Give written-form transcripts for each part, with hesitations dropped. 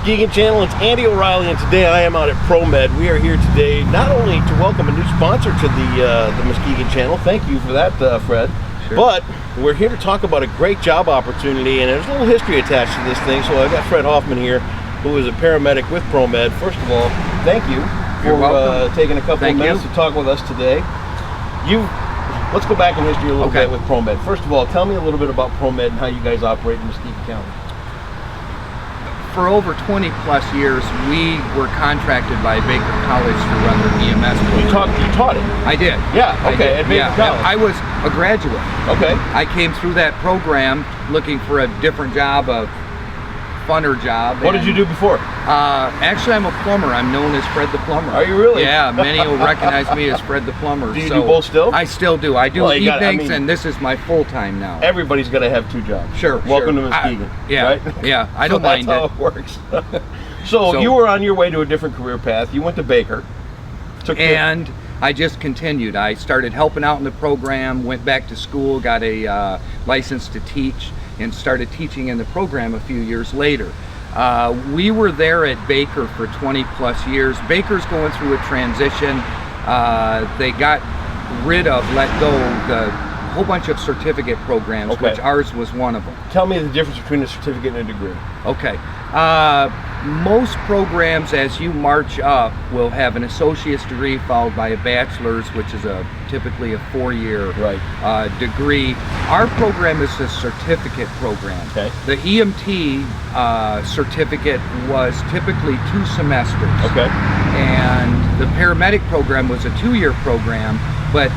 Muskegon channel. It's Andy O'Reilly, and today I am out at Pro Med. We are here today not only to welcome a new sponsor to the Muskegon channel. Thank you for that, Fred. Sure. But we're here to talk about a great job opportunity, and there's a little history attached to this thing. So I've got Fred Hoffman here, who is a paramedic with Pro Med. First of all, thank you for taking a couple of minutes to talk with us today. Let's go back in history a little bit with Pro Med. First of all, tell me a little bit about Pro Med and how you guys operate in Muskegon County. For over 20 plus years, we were contracted by Baker College to run their EMS program. You taught it? I did. Yeah, okay, at Baker College. I was a graduate. Okay. I came through that program looking for a different job, a funner job. What did you do before? Actually, I'm a plumber. I'm known as Fred the Plumber. Are you really? Yeah, many will recognize me as Fred the Plumber. Do you do both still? I still do. I do evenings, and this is my full-time now. Everybody's got to have two jobs. Sure. Welcome to Muskegon. Right? Yeah, I don't mind it. That's how it works. So you were on your way to a different career path. You went to Baker. And I just continued. I started helping out in the program, went back to school, got a license to teach, and started teaching in the program a few years later. We were there at Baker for 20 plus years. Baker's going through a transition. They got let go the whole bunch of certificate programs, which ours was one of them. Tell me the difference between a certificate and a degree. Okay. Most programs, as you march up, will have an associate's degree followed by a bachelor's, which is typically a 4-year degree. Our program is a certificate program. Okay. The EMT certificate was typically 2 semesters. Okay. And the paramedic program was a 2-year program, but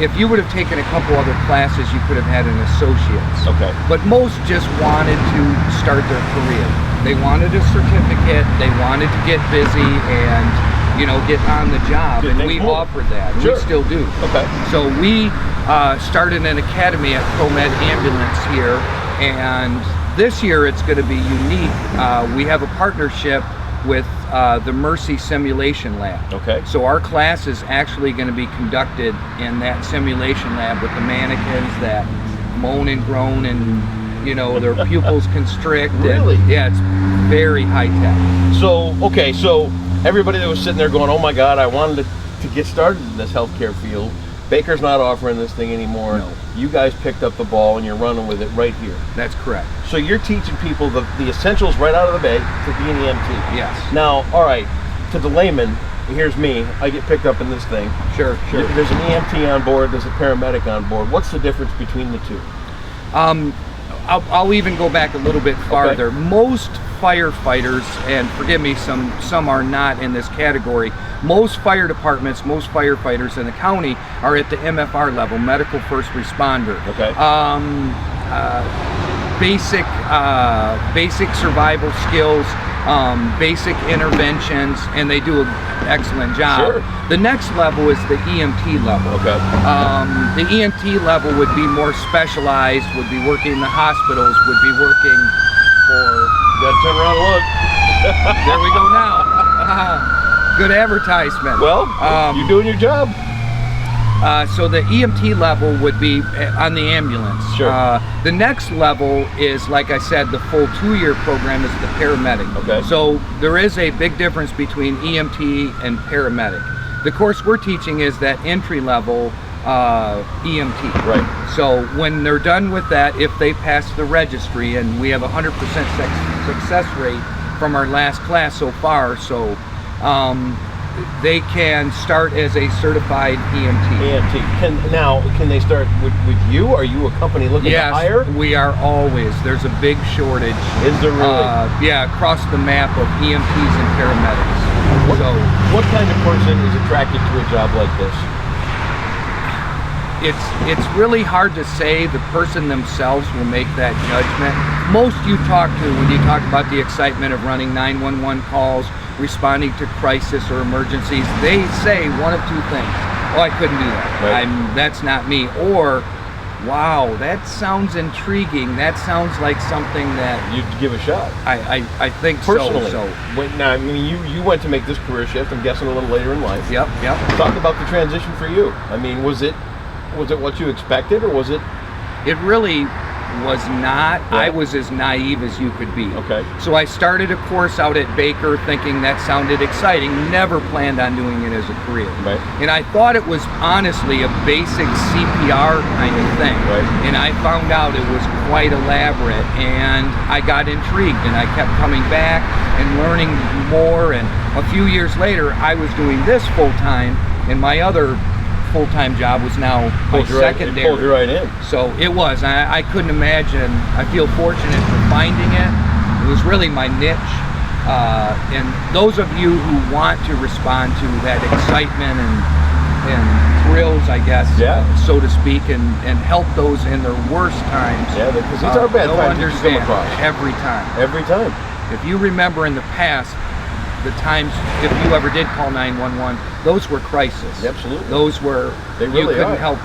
if you would have taken a couple other classes, you could have had an associate's. Okay. But most just wanted to start their career. They wanted a certificate, they wanted to get busy and, get on the job, and we offered that. Sure. We still do. Okay. So we started an academy at Pro Med Ambulance here, and this year it's going to be unique. We have a partnership with the Mercy Simulation Lab. Okay. So our class is actually going to be conducted in that simulation lab with the mannequins that moan and groan and their pupils constrict. Really? Yeah, it's very high tech. So everybody that was sitting there going, oh my God, I wanted to get started in this healthcare field. Baker's not offering this thing anymore. No. You guys picked up the ball and you're running with it right here. That's correct. So you're teaching people the essentials right out of the bay to be an EMT. Yes. Now, all right, to the layman, here's me. I get picked up in this thing. Sure. There's an EMT on board. There's a paramedic on board. What's the difference between the two? I'll even go back a little bit farther. Okay. Most firefighters, and forgive me, some are not in this category. Most fire departments, most firefighters in the county are at the MFR level, medical first responder. Okay. Basic survival skills, basic interventions, and they do an excellent job. Sure. The next level is the EMT level. Okay. The EMT level would be more specialized, would be working in the hospitals, would be working for... You gotta turn around and look. There we go now. Good advertisement. Well, you're doing your job. So the EMT level would be on the ambulance. Sure. The next level is, like I said, the full 2-year program is the paramedic. Okay. So there is a big difference between EMT and paramedic. The course we're teaching is that entry level EMT. Right. So when they're done with that, if they pass the registry, and we have 100% success rate from our last class so far, so they can start as a certified EMT. Can they start with you? Are you a company looking to hire? Yes, we are always. There's a big shortage. Is there really? Yeah, across the map of EMTs and paramedics. What kind of person is attracted to a job like this? It's really hard to say. The person themselves will make that judgment. Most you talk to, when you talk about the excitement of running 911 calls, responding to crisis or emergencies, they say one of two things. Oh, I couldn't do that. Right. That's not me. Or, wow, that sounds intriguing. That sounds like something that you'd give a shot. I think personally. So. Now, I mean, you went to make this career shift, I'm guessing a little later in life. Yep. Talk about the transition for you. I mean, was it what you expected, or was it? It really, was not. Yeah. I was as naive as you could be. Okay. So I started a course out at Baker thinking that sounded exciting, never planned on doing it as a career. Right. And I thought it was honestly a basic CPR kind of thing. Right. And I found out it was quite elaborate, and I got intrigued, and I kept coming back and learning more. And a few years later, I was doing this full time, and my other full-time job was now my secondary. It pulled you right in. So it was. I couldn't imagine. I feel fortunate for finding it. It was really my niche. And those of you who want to respond to that excitement and thrills, I guess, so to speak, and help those in their worst times. Yeah, because these are bad times that you come across. Every time. Every time. If you remember in the past, the times, if you ever did call 911, those were crisis. Absolutely. Those were, really you couldn't are. help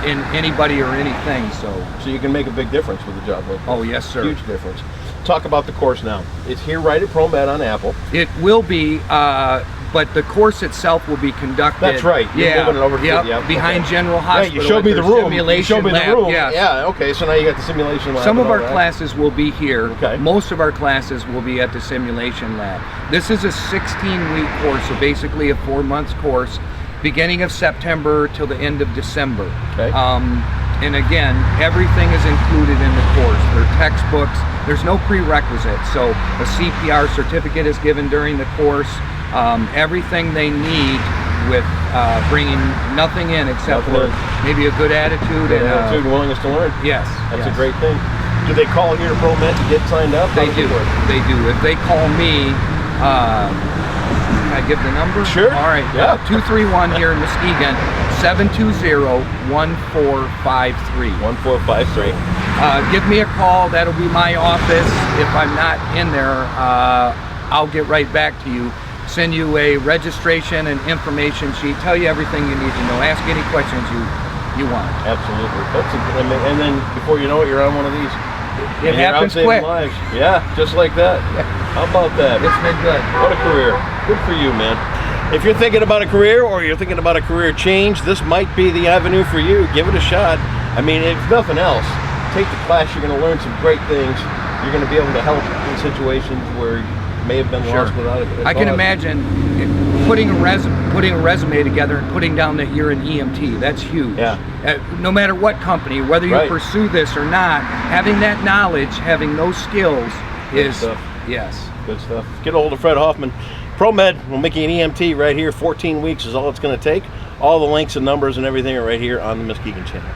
in anybody or anything, so you can make a big difference with a job like this. Oh, yes, sir. Huge difference. Talk about the course now. It's here right at Pro Med on Apple. it will be, but the course itself will be conducted. That's right. You're moving it over to behind General Hospital. Yeah, you showed me the room. Simulation You showed me the lab. room. Yes. Yeah, okay, so now you got the simulation lab. Some of and our all that. classes will be here. Okay. Most of our classes will be at the simulation lab. This is a 16-week course, so basically a 4-month course, beginning of September till the end of December. Okay. And again, everything is included in the course. There are textbooks. There's no prerequisite. So a CPR certificate is given during the course. Everything they need with bringing nothing in except for maybe a good attitude and willingness to learn. Yes. That's a great thing. Do they call here to Pro Med to get signed up? They do. They do. If they call me, can I give the number? Sure. All right. Yeah. 231 here in Muskegon, 720-1453. 1453. Give me a call. That'll be my office. If I'm not in there, I'll get right back to you. Send you a registration and information sheet. Tell you everything you need to know. Ask any questions you want. Absolutely. And then before you know it, you're on one of these. It happens quick. Lives. Yeah, just like that. How about that? It's been good. What a career. Good for you, man. If you're thinking about a career or you're thinking about a career change, this might be the avenue for you. Give it a shot. I mean, if nothing else, take the class. You're going to learn some great things. You're going to be able to help in situations where you may have been lost without it. I can imagine putting a resume together and putting down that you're an EMT. That's huge. Yeah. No matter what company, whether you pursue this or not, having that knowledge, having those skills is stuff. Yes. Good stuff. Get a hold of Fred Hoffman. Pro Med will make you an EMT right here. 14 weeks is all it's going to take. All the links and numbers and everything are right here on the Muskegon channel.